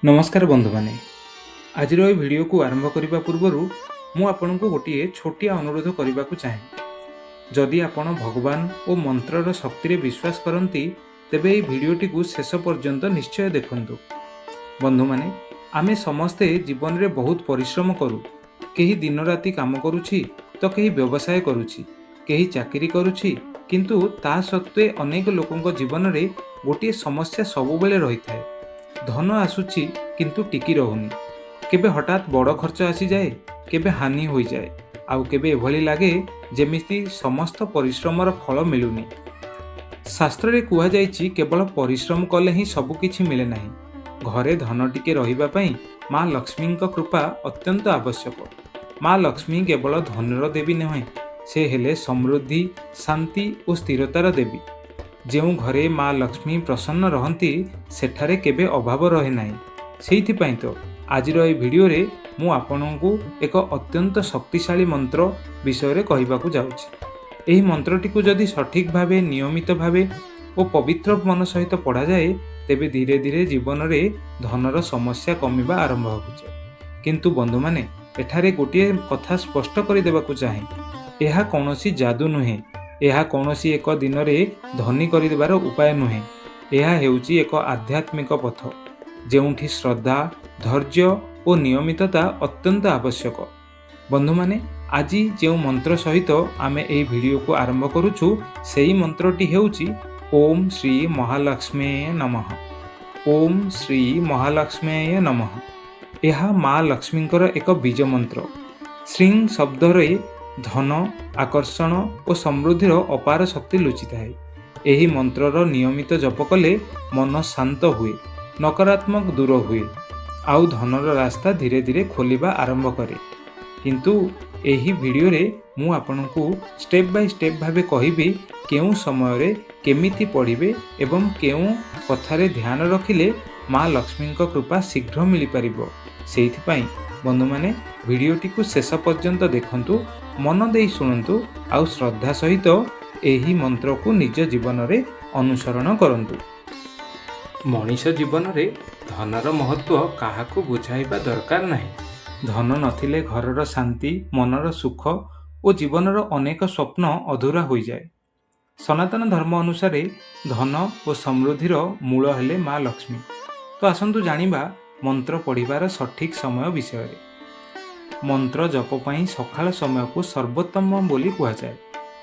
नमस्कार बंधु माने आज भिडियो को आरंभ करने पूर्व मु आपन को गोटे छोटिया अनुरोध करने को चाहे। जदि आपण भगवान और मंत्रर शक्ति रे विश्वास करती तेबे ये भिडियोटी को शेष पर्यंत निश्चय देखंतु। बंधु माने आमे समस्ते जीवन रे बहुत परिश्रम करू। केही दिन राति काम करुछि तो केही व्यवसाय करुछि, केही चाकरी करुछि, किंतु ता सत्वे अनेक लोकंक जीवन रे गोटे समस्या सबुबेले रही थाए। धन आसुछि किंतु टिकी रहुनी। केबे हठात बड़ खर्च आसी जाए, केबे हानि हो जाए, आउ केबे एभली लागे जेमिति समस्त परिश्रमर फल मिलुनी। शास्त्र रे कुहा जाइछि केवल परिश्रम कले ही सबु किछि मिले नाही। घरे धन टिके रहिबा पई मां लक्ष्मीक कृपा अत्यंत आवश्यक। मां लक्ष्मी केवल धनर देवी नहे, से हेले समृद्धि, शांति और स्थिरतार देवी। जेउ घरे मां लक्ष्मी प्रसन्न रहंती सेठारे केबे अभाव रहे नाही। सेइथिपाई तो आजिर ए भिडियो रे मु आपनकु एक अत्यंत शक्तिशाली मंत्र विषय रे कहिबाकू जाउछि। एही मंत्रटी को जदि सठिक भावे, नियमित भावे और पवित्र मन सहित पढ़ा जाए तेबे धीरे धीरे जीवन रे धनर समस्या कमिबा आरंभ होइछे। किंतु बंधु माने एठारे गोटे कथा स्पष्ट कर देबाकू चाहे। एहा कौनसी जादू नुहे, एहा कौनसी एक दिन में धनी कर उपाय नुहे। यह हेउची एक आध्यात्मिक पथ जेउठी श्रद्धा, धैर्य और नियमितता अत्यंत आवश्यक। बंधु माने आज जो मंत्र सहित आमे एही वीडियो को आरंभ करुछु सेही मंत्रटी हेउची ओम श्री महालक्ष्मीये नमः। ओम श्री महालक्ष्मीये नमः। यह मां लक्ष्मींकर एक बीज मंत्र। श्रीं शब्द रे धन, आकर्षण और समृद्धिर अपार शक्ति लुचि थाए। एही मंत्रर नियमित जप कले मन शांत हुए, नकारात्मक दूर हुए, आउ धनर रास्ता धीरे धीरे खोलिबा आरंभ करे। किंतु एही वीडियो रे मु आपनकु स्टेप बाय स्टेप भावे कहिबी केउ समय रे केमिति पढ़िबे एवं केउ कथारे ध्यान रखिले मां लक्ष्मीक कृपा शीघ्र मिली परिबो। सेइथिपाई बंधु माने वीडियोटी को शेष पर्यंत देखंतु, मन देई शुणंतु, आउ श्रद्धा सहित एही मंत्र को निज जीवन रे अनुसरण करंतु। मनीष जीवन रे धनर महत्व काहाकू बुझाइबा दरकार नाही। धन नथिले घरर शांति, मनर सुख और जीवनर अनेक स्वप्न अधूरा हो जाए। सनातन धर्म अनुसार धन और समृद्धिर मूल हेले मां लक्ष्मी। तो आसंतु जानिबा मंत्र पढ़िबार सठिक समय विषय। मंत्र जप पई सकाळ समय को सर्वोत्तम बोली कुहा जाए।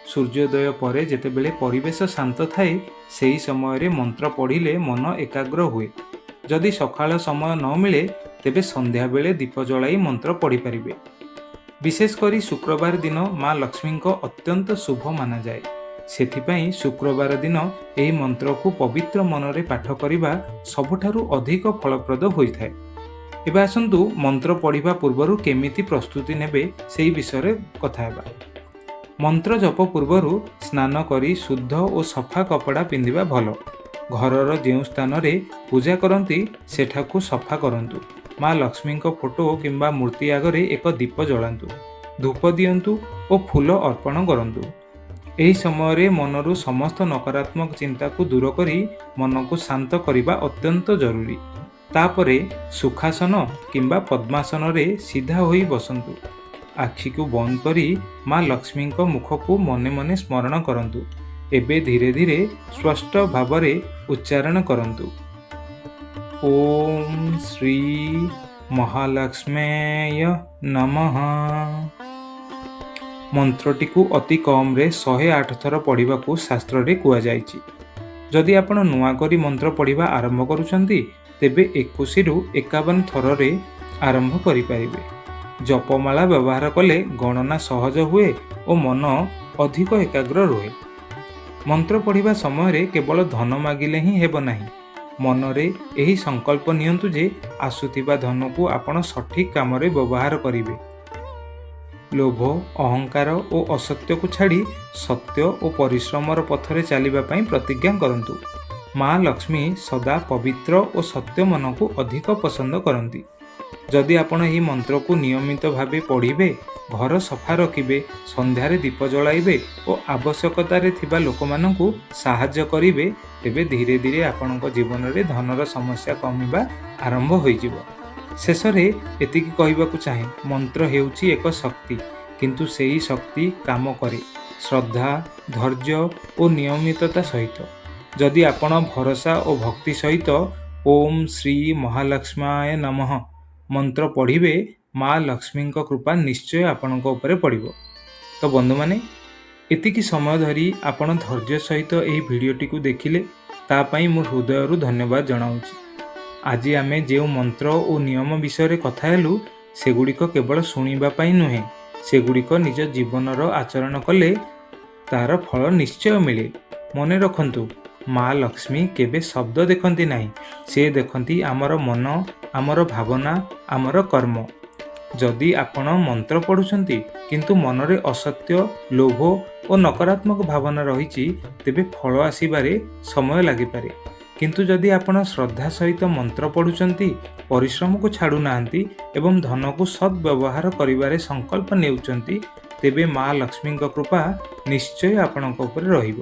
सूर्योदय परे जेतेबेले परिवेश शांत थाए सेही समय रे मंत्र पढ़िले मन एकाग्र हुए। जदि सकाळ समय न मिले तेबे संध्या बेले दीप जलाई मंत्र पढ़ी परिबे। विशेष करी शुक्रवार दिन मां लक्ष्मी को अत्यंत शुभ माना जाए। सेथिपाई शुक्रवार दिन एही मंत्र को पवित्र मन रे पाठ करिबा सबुठारु अधिक फलप्रद होइथाए। एबे आसंतु मंत्र पढ़िबा पूर्वरु केमिति प्रस्तुति नेबे सेही विषय कथा हेबा। मंत्र जप पूर्वरु स्नान करी शुद्ध और सफा कपड़ा पिंधिबा भलो। घरर जेउ स्थान रे पूजा करंती सेठाकू सफा करंतु। मां लक्ष्मी को फोटो किंबा मूर्ति आगरे एक दीप जलांतु, धूप दियंतु और फूल अर्पण करंतु। एही समय रे मनरु समस्त नकारात्मक चिंता को दूर करी मन को शांत करिबा अत्यंत जरूरी। तापरे सुखासन किंबा पद्मासन रे सीधा होई बसंतु। आखि को बंद करी मां लक्ष्मी को मुख को मने मने स्मरण करंतु। एबे धीरे धीरे स्पष्ट भाव रे उच्चारण करंतु। ओम श्री महालक्ष्मीये नमः। मंत्रटी को अति कम रे 108 थर पढ़िबा को शास्त्र रे कुआ जायछि। जदि आपण नुआ करी मंत्र पढ़िबा आरंभ करूछंती तेबे 21 रु 51 थर रे आरंभ करि परिबे। जपमाला व्यवहार कले गणना सहज हुए और मन अधिक एकाग्र रुहे। मंत्र पढ़िबा समय रे केवल धन मागिले ही हेब नाही। मन रे एही संकल्प नियंतु जे आसुथिबा धन को आपण सठिक काम रे व्यवहार करिवे। लोभ, अहंकार और असत्य को छाड़ी सत्य और परिश्रमर पथरे चलिबा पई प्रतिज्ञा करंतु। मां लक्ष्मी सदा पवित्र और सत्य मन को अधिक पसंद करंती। ଯଦି ଆପଣ ଏହି ମନ୍ତ୍ରକୁ ନିୟମିତ ଭାବେ ପଢ଼ିବେ, ଘର ସଫା ରଖିବେ, ସନ୍ଧ୍ୟାରେ ଦୀପ ଜଳାଇବେ ଓ ଆବଶ୍ୟକତାରେ ଥିବା ଲୋକମାନଙ୍କୁ ସାହାଯ୍ୟ କରିବେ, ତେବେ ଧୀରେ ଧୀରେ ଆପଣଙ୍କ ଜୀବନରେ ଧନର ସମସ୍ୟା କମିବା ଆରମ୍ଭ ହୋଇଯିବ। ଶେଷରେ ଏତିକି କହିବାକୁ ଚାହେଁ, ମନ୍ତ୍ର ହେଉଛି ଏକ ଶକ୍ତି, କିନ୍ତୁ ସେହି ଶକ୍ତି କାମ କରେ ଶ୍ରଦ୍ଧା, ଧୈର୍ଯ୍ୟ ଓ ନିୟମିତତା ସହିତ। ଯଦି ଆପଣ ଭରସା ଓ ଭକ୍ତି ସହିତ ଓମ୍ ଶ୍ରୀ ମହାଲକ୍ଷ୍ମାୟ ନମଃ ମନ୍ତ୍ର ପଢ଼ିବେ, ମା ଲକ୍ଷ୍ମୀଙ୍କ କୃପା ନିଶ୍ଚୟ ଆପଣଙ୍କ ଉପରେ ପଡ଼ିବ। ତ ବନ୍ଧୁମାନେ, ଏତିକି ସମୟ ଧରି ଆପଣ ଧୈର୍ଯ୍ୟ ସହିତ ଏହି ଭିଡ଼ିଓଟିକୁ ଦେଖିଲେ, ତା ପାଇଁ ମୁଁ ହୃଦୟରୁ ଧନ୍ୟବାଦ ଜଣାଉଛି। ଆଜି ଆମେ ଯେଉଁ ମନ୍ତ୍ର ଓ ନିୟମ ବିଷୟରେ କଥା ହେଲୁ, ସେଗୁଡ଼ିକ କେବଳ ଶୁଣିବା ପାଇଁ ନୁହେଁ, ସେଗୁଡ଼ିକ ନିଜ ଜୀବନର ଆଚରଣ କଲେ ତାର ଫଳ ନିଶ୍ଚୟ ମିଳେ। ମନେ ରଖନ୍ତୁ, ମା ଲକ୍ଷ୍ମୀ କେବେ ଶବ୍ଦ ଦେଖନ୍ତି ନାହିଁ, ସେ ଦେଖନ୍ତି ଆମର ମନ, ଆମର ଭାବନା, ଆମର କର୍ମ। ଯଦି ଆପଣ ମନ୍ତ୍ର ପଢ଼ୁଛନ୍ତି କିନ୍ତୁ ମନରେ ଅସତ୍ୟ, ଲୋଭ ଓ ନକାରାତ୍ମକ ଭାବନା ରହିଛି, ତେବେ ଫଳ ଆସିବାରେ ସମୟ ଲାଗିପାରେ। କିନ୍ତୁ ଯଦି ଆପଣ ଶ୍ରଦ୍ଧା ସହିତ ମନ୍ତ୍ର ପଢ଼ୁଛନ୍ତି, ପରିଶ୍ରମକୁ ଛାଡ଼ୁନାହାନ୍ତି ଏବଂ ଧନକୁ ସଦ୍ବ୍ୟବହାର କରିବାରେ ସଂକଳ୍ପ ନେଉଛନ୍ତି, ତେବେ ମା ଲକ୍ଷ୍ମୀଙ୍କ କୃପା ନିଶ୍ଚୟ ଆପଣଙ୍କ ଉପରେ ରହିବ।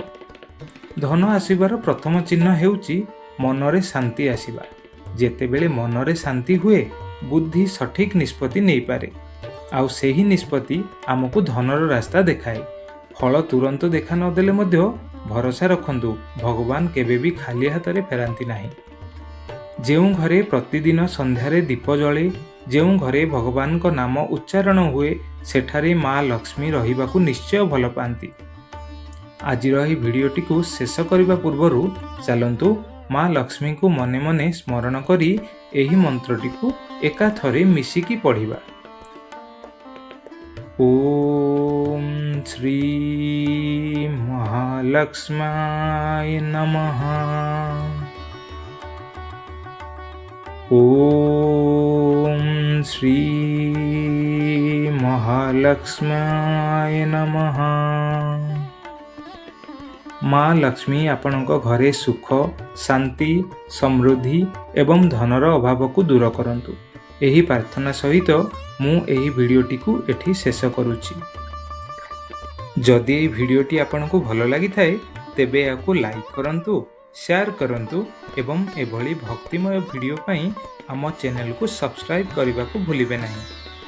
ଧନ ଆସିବାର ପ୍ରଥମ ଚିହ୍ନ ହେଉଛି ମନରେ ଶାନ୍ତି ଆସିବା। ଯେତେବେଳେ ମନରେ ଶାନ୍ତି ହୁଏ, ବୁଦ୍ଧି ସଠିକ୍ ନିଷ୍ପତ୍ତି ନେଇପାରେ, ଆଉ ସେହି ନିଷ୍ପତ୍ତି ଆମକୁ ଧନର ରାସ୍ତା ଦେଖାଏ। ଫଳ ତୁରନ୍ତ ଦେଖା ନଦେଲେ ମଧ୍ୟ ଭରସା ରଖନ୍ତୁ, ଭଗବାନ କେବେ ବି ଖାଲି ହାତରେ ଫେରାନ୍ତି ନାହିଁ। ଯେଉଁ ଘରେ ପ୍ରତିଦିନ ସନ୍ଧ୍ୟାରେ ଦୀପ ଜଳେ, ଯେଉଁ ଘରେ ଭଗବାନଙ୍କ ନାମ ଉଚ୍ଚାରଣ ହୁଏ, ସେଠାରେ ମା ଲକ୍ଷ୍ମୀ ରହିବାକୁ ନିଶ୍ଚୟ ଭଲ ପାଆନ୍ତି। ଆଜିର ଏହି ଭିଡ଼ିଓଟିକୁ ଶେଷ କରିବା ପୂର୍ବରୁ ଚାଲନ୍ତୁ ମା ଲକ୍ଷ୍ମୀଙ୍କୁ ମନେ ମନେ ସ୍ମରଣ କରି ଏହି ମନ୍ତ୍ରଟିକୁ ଏକାଥରେ ମିଶିକି ପଢ଼ିବା। ଓମ୍ ଶ୍ରୀ ମହାଲକ୍ଷ୍ମାୟ ନମଃ। ଓମ୍ ଶ୍ରୀ ମହାଲକ୍ଷ୍ମାୟ ନମଃ। ମା ଲକ୍ଷ୍ମୀ ଆପଣଙ୍କ ଘରେ ସୁଖ, ଶାନ୍ତି, ସମୃଦ୍ଧି ଏବଂ ଧନର ଅଭାବକୁ ଦୂର କରନ୍ତୁ। ଏହି ପ୍ରାର୍ଥନା ସହିତ ମୁଁ ଏହି ଭିଡ଼ିଓଟିକୁ ଏଠି ଶେଷ କରୁଛି। ଯଦି ଏହି ଭିଡ଼ିଓଟି ଆପଣଙ୍କୁ ଭଲ ଲାଗିଥାଏ, ତେବେ ଏହାକୁ ଲାଇକ୍ କରନ୍ତୁ, ସେୟାର କରନ୍ତୁ ଏବଂ ଏଭଳି ଭକ୍ତିମୟ ଭିଡ଼ିଓ ପାଇଁ ଆମ ଚ୍ୟାନେଲକୁ ସବସ୍କ୍ରାଇବ୍ କରିବାକୁ ଭୁଲିବେ ନାହିଁ।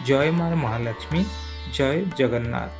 ଜୟ ମା ମହାଲକ୍ଷ୍ମୀ, ଜୟ ଜଗନ୍ନାଥ।